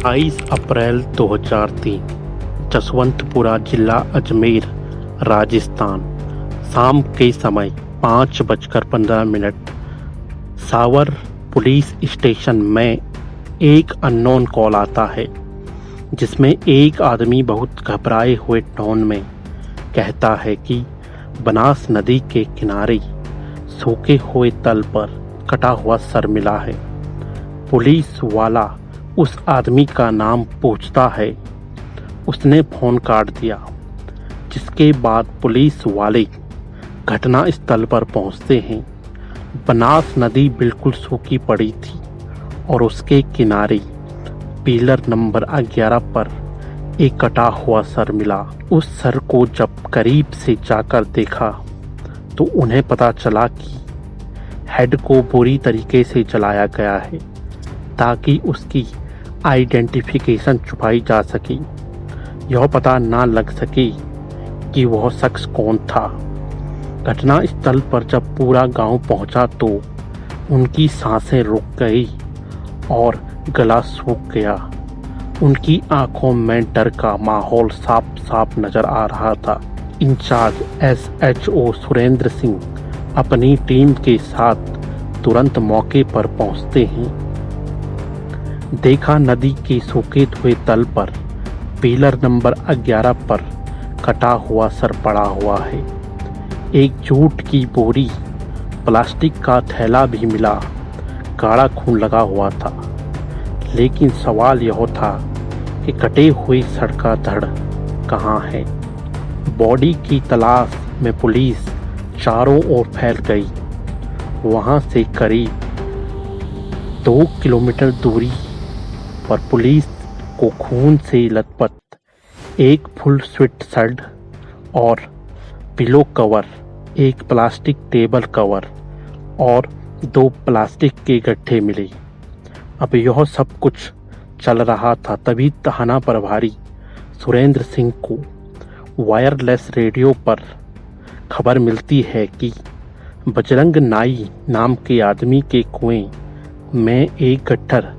22 अप्रैल 2003 जसवंतपुरा जिला अजमेर राजस्थान। शाम के समय 5:15 सावर पुलिस स्टेशन में एक अननोन कॉल आता है जिसमें एक आदमी बहुत घबराए हुए टोन में कहता है कि बनास नदी के किनारे सूखे हुए तल पर कटा हुआ सर मिला है। पुलिस वाला उस आदमी का नाम पूछता है। उसने फोन काट दिया, जिसके बाद पुलिस वाले घटना स्थल पर पहुंचते हैं। बनास नदी बिल्कुल सूखी पड़ी थी और उसके किनारे पिलर नंबर 11 पर एक कटा हुआ सर मिला। उस सर को जब करीब से जाकर देखा तो उन्हें पता चला कि हेड को बुरी तरीके से जलाया गया है ताकि उसकी आइडेंटिफिकेशन छुपाई जा सके, यह पता ना लग सके कि वह शख्स कौन था। घटना स्थल पर जब पूरा गांव पहुंचा तो उनकी सांसें रुक गई और गला सूख गया। उनकी आंखों में डर का माहौल साफ साफ नजर आ रहा था। इंचार्ज SHO सुरेंद्र सिंह अपनी टीम के साथ तुरंत मौके पर पहुंचते हैं। देखा नदी के सूखे हुए तल पर पिलर नंबर 11 पर कटा हुआ सर पड़ा हुआ है। एक जूट की बोरी, प्लास्टिक का थैला भी मिला। गाढ़ा खून लगा हुआ था, लेकिन सवाल यह था कि कटे हुए सर का धड़ कहाँ है। बॉडी की तलाश में पुलिस चारों ओर फैल गई। वहां से करीब 2 किलोमीटर दूरी पर पुलिस को खून से लथपथ एक फुल स्वीट शर्ट और पिलो कवर, एक प्लास्टिक टेबल कवर और 2 प्लास्टिक के गड्ढे मिले। अब यह सब कुछ चल रहा था तभी थाना प्रभारी सुरेंद्र सिंह को वायरलेस रेडियो पर खबर मिलती है कि बजरंग नाई नाम के आदमी के कुएं में एक गट्ठर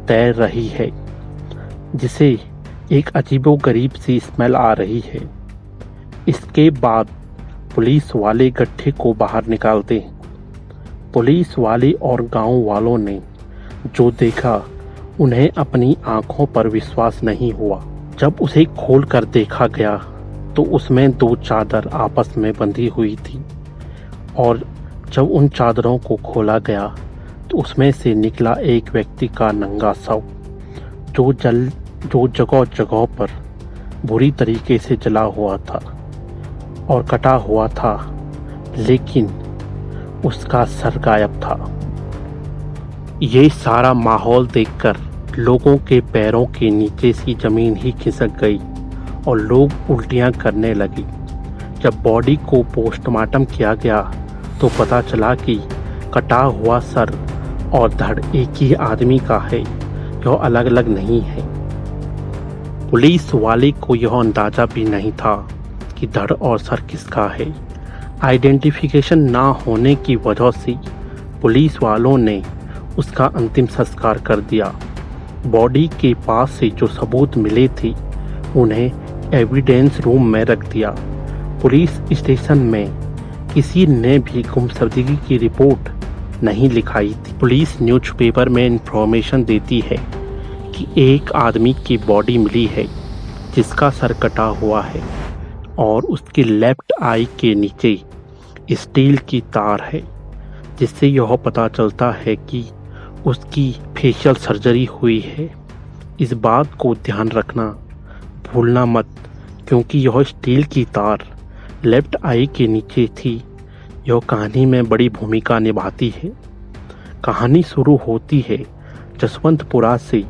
तैर रही है, जिसे एक अजीबोगरीब सी स्मेल आ रही है। इसके बाद पुलिस वाले गड्ढे को बाहर निकालते हैं। पुलिस वाले और गांव वालों ने जो देखा उन्हें अपनी आंखों पर विश्वास नहीं हुआ। जब उसे खोल कर देखा गया तो उसमें 2 चादर आपस में बंधी हुई थी और जब उन चादरों को खोला गया तो उसमें से निकला एक व्यक्ति का नंगा शव जो जगह जगह पर बुरी तरीके से जला हुआ था और कटा हुआ था, लेकिन उसका सर गायब था। ये सारा माहौल देखकर लोगों के पैरों के नीचे से जमीन ही खिसक गई और लोग उल्टियां करने लगे। जब बॉडी को पोस्टमार्टम किया गया तो पता चला कि कटा हुआ सर और धड़ एक ही आदमी का है, यह अलग अलग नहीं है। पुलिस वाले को यह अंदाजा भी नहीं था कि धड़ और सर किसका है। आइडेंटिफिकेशन ना होने की वजह से पुलिस वालों ने उसका अंतिम संस्कार कर दिया। बॉडी के पास से जो सबूत मिले थे उन्हें एविडेंस रूम में रख दिया। पुलिस स्टेशन में किसी ने भी गुमशुदगी की रिपोर्ट नहीं लिखाई थी। पुलिस न्यूज़पेपर में इंफॉर्मेशन देती है कि एक आदमी की बॉडी मिली है जिसका सर कटा हुआ है और उसकी लेफ्ट आई के नीचे स्टील की तार है, जिससे यह पता चलता है कि उसकी फेशियल सर्जरी हुई है। इस बात को ध्यान रखना भूलना मत, क्योंकि यह स्टील की तार लेफ्ट आई के नीचे थी। यह कहानी में बड़ी भूमिका निभाती है। कहानी शुरू होती है जसवंतपुरा से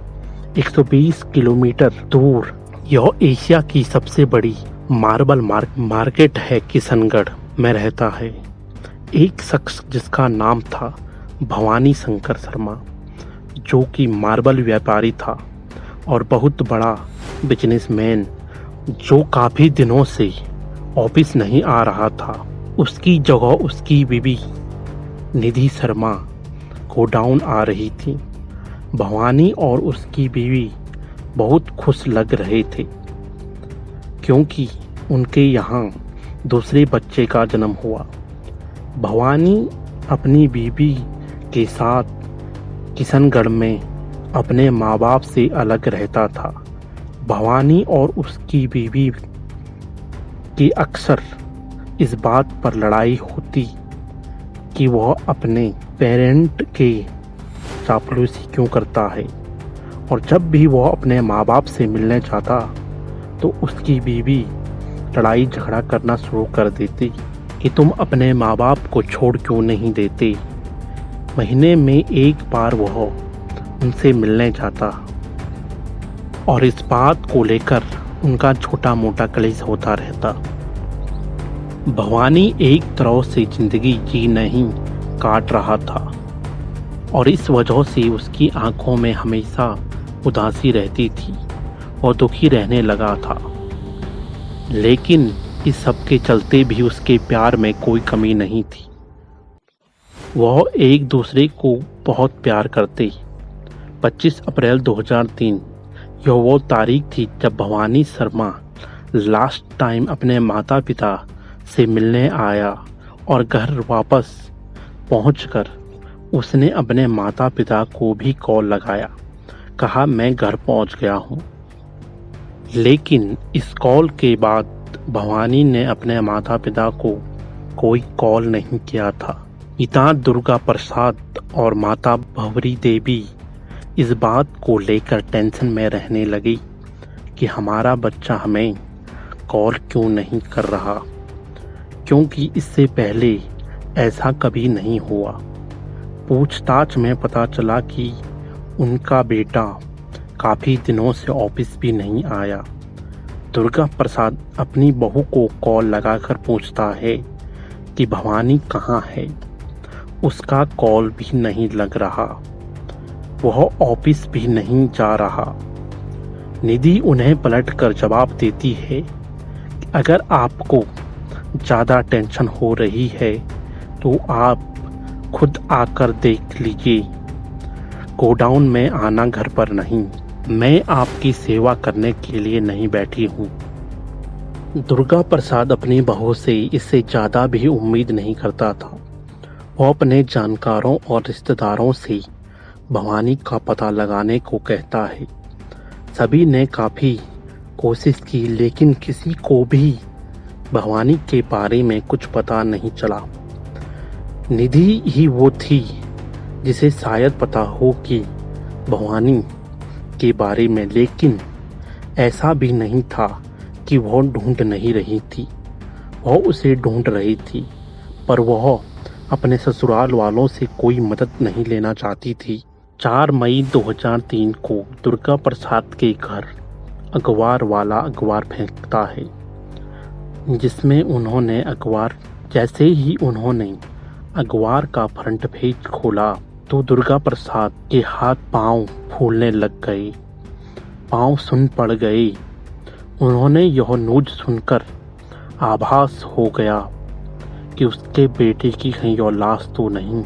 120 किलोमीटर दूर। यह एशिया की सबसे बड़ी मार्बल मार्केट है किशनगढ़ में रहता है एक शख्स जिसका नाम था भवानी शंकर शर्मा, जो कि मार्बल व्यापारी था और बहुत बड़ा बिजनेसमैन, जो काफ़ी दिनों से ऑफिस नहीं आ रहा था। उसकी जगह उसकी बीवी निधि शर्मा गोडाउन आ रही थी। भवानी और उसकी बीवी बहुत खुश लग रहे थे क्योंकि उनके यहाँ दूसरे बच्चे का जन्म हुआ। भवानी अपनी बीवी के साथ किशनगढ़ में अपने माँ बाप से अलग रहता था। भवानी और उसकी बीवी की अक्सर इस बात पर लड़ाई होती कि वह अपने पेरेंट के चापलूसी क्यों करता है, और जब भी वह अपने माँ बाप से मिलने जाता तो उसकी बीवी लड़ाई झगड़ा करना शुरू कर देती कि तुम अपने माँ बाप को छोड़ क्यों नहीं देते। महीने में एक बार वह उनसे मिलने जाता और इस बात को लेकर उनका छोटा मोटा कलेश होता रहता। भवानी एक तरह से जिंदगी जी नहीं काट रहा था और इस वजह से उसकी आंखों में हमेशा उदासी रहती थी और दुखी रहने लगा था। लेकिन इस सब के चलते भी उसके प्यार में कोई कमी नहीं थी। वह एक दूसरे को बहुत प्यार करते। 25 अप्रैल 2003 यह वो तारीख थी जब भवानी शर्मा लास्ट टाइम अपने माता पिता से मिलने आया और घर वापस पहुंचकर उसने अपने माता पिता को भी कॉल लगाया, कहा मैं घर पहुंच गया हूं। लेकिन इस कॉल के बाद भवानी ने अपने माता पिता को कोई कॉल नहीं किया था। पिता दुर्गा प्रसाद और माता भंवरी देवी इस बात को लेकर टेंशन में रहने लगी कि हमारा बच्चा हमें कॉल क्यों नहीं कर रहा, क्योंकि इससे पहले ऐसा कभी नहीं हुआ। पूछताछ में पता चला कि उनका बेटा काफ़ी दिनों से ऑफिस भी नहीं आया। दुर्गा प्रसाद अपनी बहू को कॉल लगाकर पूछता है कि भवानी कहाँ है। उसका कॉल भी नहीं लग रहा, वह ऑफिस भी नहीं जा रहा। निधि उन्हें पलटकर जवाब देती है कि अगर आपको ज़्यादा टेंशन हो रही है तो आप खुद आकर देख लीजिए, गोडाउन में आना घर पर नहीं। मैं आपकी सेवा करने के लिए नहीं बैठी हूँ। दुर्गा प्रसाद अपनी बहू से इससे ज़्यादा भी उम्मीद नहीं करता था। वो अपने जानकारों और रिश्तेदारों से भवानी का पता लगाने को कहता है। सभी ने काफ़ी कोशिश की लेकिन किसी को भी भवानी के बारे में कुछ पता नहीं चला। निधि ही वो थी जिसे शायद पता हो कि भवानी के बारे में, लेकिन ऐसा भी नहीं था कि वह ढूंढ नहीं रही थी। वह उसे ढूंढ रही थी, पर वह अपने ससुराल वालों से कोई मदद नहीं लेना चाहती थी। 4 मई 2003 को दुर्गा प्रसाद के घर अखबार वाला अखबार फेंकता है, जिसमें उन्होंने जैसे ही उन्होंने अखबार का फ्रंट पेज खोला तो दुर्गा प्रसाद के हाथ पांव फूलने लग गए, पांव सुन पड़ गए। उन्होंने यह न्यूज़ सुनकर आभास हो गया कि उसके बेटे की कहीं और लाश तो नहीं,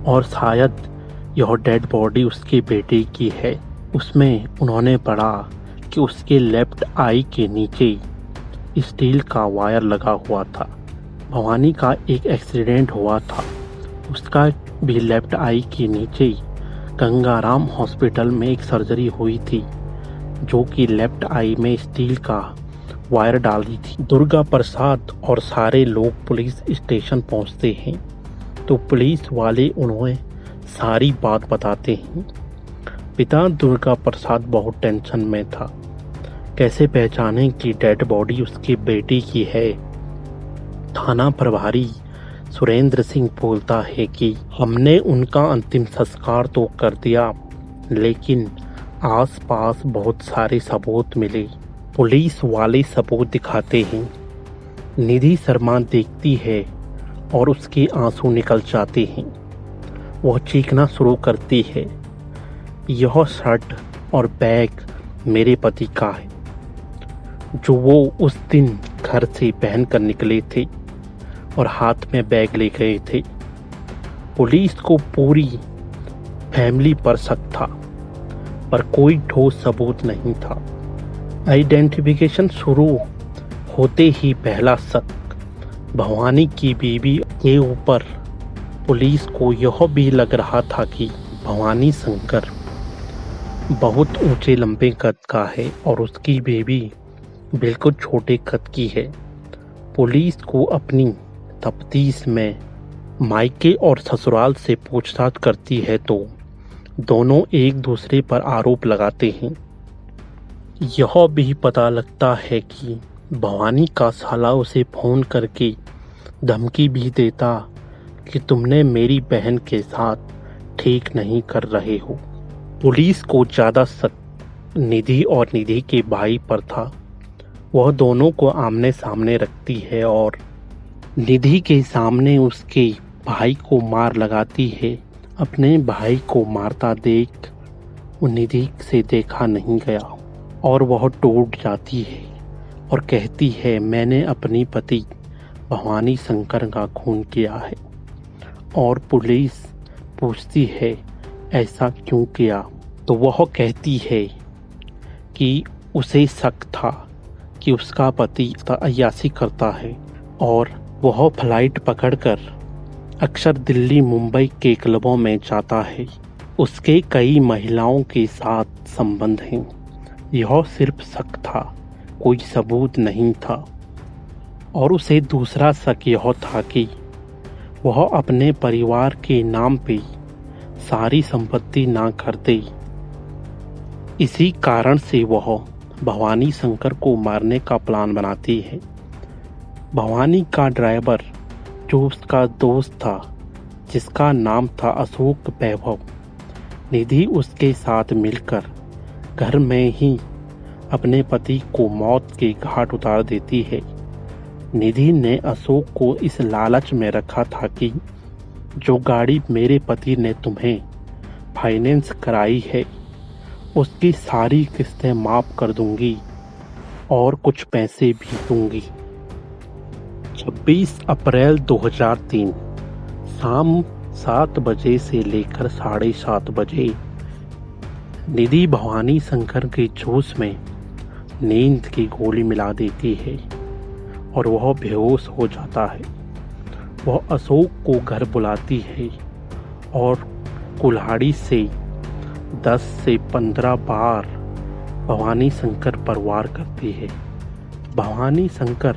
और शायद यह डेड बॉडी उसके बेटे की है। उसमें उन्होंने पढ़ा कि उसके लेफ्ट आई के नीचे स्टील का वायर लगा हुआ था। भवानी का एक एक्सीडेंट हुआ था, उसका भी लेफ्ट आई के नीचे गंगाराम हॉस्पिटल में एक सर्जरी हुई थी जो कि लेफ्ट आई में स्टील का वायर डाली थी। दुर्गा प्रसाद और सारे लोग पुलिस स्टेशन पहुंचते हैं तो पुलिस वाले उन्हें सारी बात बताते हैं। पिता दुर्गा प्रसाद बहुत टेंशन में था, कैसे पहचाने कि डेड बॉडी उसके बेटे की है। थाना प्रभारी सुरेंद्र सिंह बोलता है कि हमने उनका अंतिम संस्कार तो कर दिया, लेकिन आसपास बहुत सारे सबूत मिले। पुलिस वाले सबूत दिखाते हैं। निधि शर्मा देखती है और उसके आंसू निकल जाते हैं। वह चीखना शुरू करती है, यह शर्ट और बैग मेरे पति का है जो वो उस दिन घर से पहन कर निकले थे और हाथ में बैग ले गए थे। पुलिस को पूरी फैमिली पर शक था, पर कोई ठोस सबूत नहीं था। आइडेंटिफिकेशन शुरू होते ही पहला शक भवानी की बीवी के ऊपर। पुलिस को यह भी लग रहा था कि भवानी शंकर बहुत ऊंचे लंबे कद का है और उसकी बीवी बिल्कुल छोटे कद की है। पुलिस को अपनी तफ्तीश में मायके और ससुराल से पूछताछ करती है तो दोनों एक दूसरे पर आरोप लगाते हैं। यह भी पता लगता है कि भवानी का साला उसे फ़ोन करके धमकी भी देता कि तुमने मेरी बहन के साथ ठीक नहीं कर रहे हो। पुलिस को ज़्यादा शक निधि और निधि के भाई पर था। वह दोनों को आमने सामने रखती है और निधि के सामने उसके भाई को मार लगाती है। अपने भाई को मारता देख वो निधि से देखा नहीं गया और वह टूट जाती है और कहती है, मैंने अपनी पति भवानी शंकर का खून किया है। और पुलिस पूछती है, ऐसा क्यों किया? तो वह कहती है कि उसे शक था कि उसका पति अय्याशी करता है और वह फ्लाइट पकड़कर अक्सर दिल्ली मुंबई के क्लबों में जाता है। उसके कई महिलाओं के साथ संबंध हैं। यह सिर्फ शक था, कोई सबूत नहीं था। और उसे दूसरा शक यह था कि वह अपने परिवार के नाम पे सारी संपत्ति ना कर दे। इसी कारण से वह भवानी शंकर को मारने का प्लान बनाती है। भवानी का ड्राइवर जो उसका दोस्त था, जिसका नाम था अशोक वैभव, निधि उसके साथ मिलकर घर में ही अपने पति को मौत के घाट उतार देती है। निधि ने अशोक को इस लालच में रखा था कि जो गाड़ी मेरे पति ने तुम्हें फाइनेंस कराई है उसकी सारी किस्तें माफ़ कर दूंगी और कुछ पैसे भी दूंगी। 26 अप्रैल 2003 शाम 7 बजे से लेकर 7:30 बजे निधि भवानी शंकर के जोश में नींद की गोली मिला देती है और वह बेहोश हो जाता है। वह अशोक को घर बुलाती है और कुल्हाड़ी से 10 से 15 बार भवानी शंकर पर वार करती है। भवानी शंकर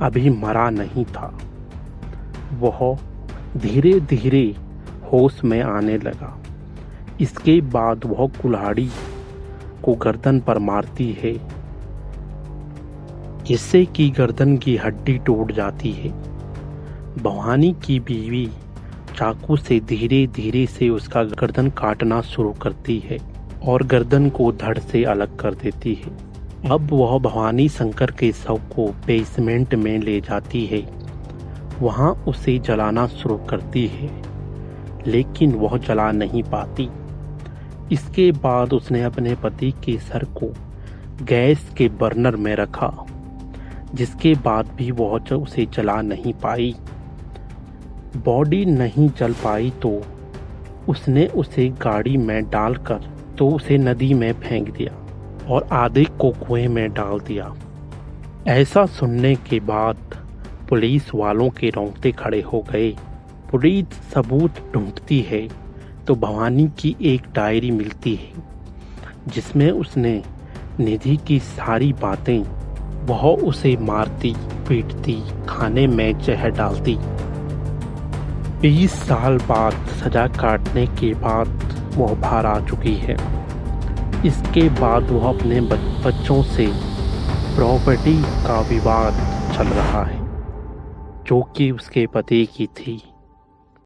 अभी मरा नहीं था। वह धीरे धीरे होश में आने लगा। इसके बाद वह कुल्हाड़ी को गर्दन पर मारती है, जिससे कि गर्दन की हड्डी टूट जाती है। भवानी की बीवी चाकू से धीरे धीरे से उसका गर्दन काटना शुरू करती है और गर्दन को धड़ से अलग कर देती है। अब वह भवानी शंकर के शव को बेसमेंट में ले जाती है। वहां उसे जलाना शुरू करती है, लेकिन वह जला नहीं पाती। इसके बाद उसने अपने पति के सर को गैस के बर्नर में रखा, जिसके बाद भी वह उसे जला नहीं पाई। बॉडी नहीं जल पाई तो उसने उसे गाड़ी में डालकर तो उसे नदी में फेंक दिया और आधे को कुएं में डाल दिया। ऐसा सुनने के बाद पुलिस वालों के रोंगटे खड़े हो गए। पुलिस सबूत ढूंढती है तो भवानी की एक डायरी मिलती है, जिसमें उसने निधि की सारी बातें, वह उसे मारती पीटती, खाने में जहर डालती। 20 साल बाद सजा काटने के बाद वह बाहर आ चुकी है। इसके बाद वह अपने बच्चों से प्रॉपर्टी का विवाद चल रहा है, जो कि उसके पति की थी।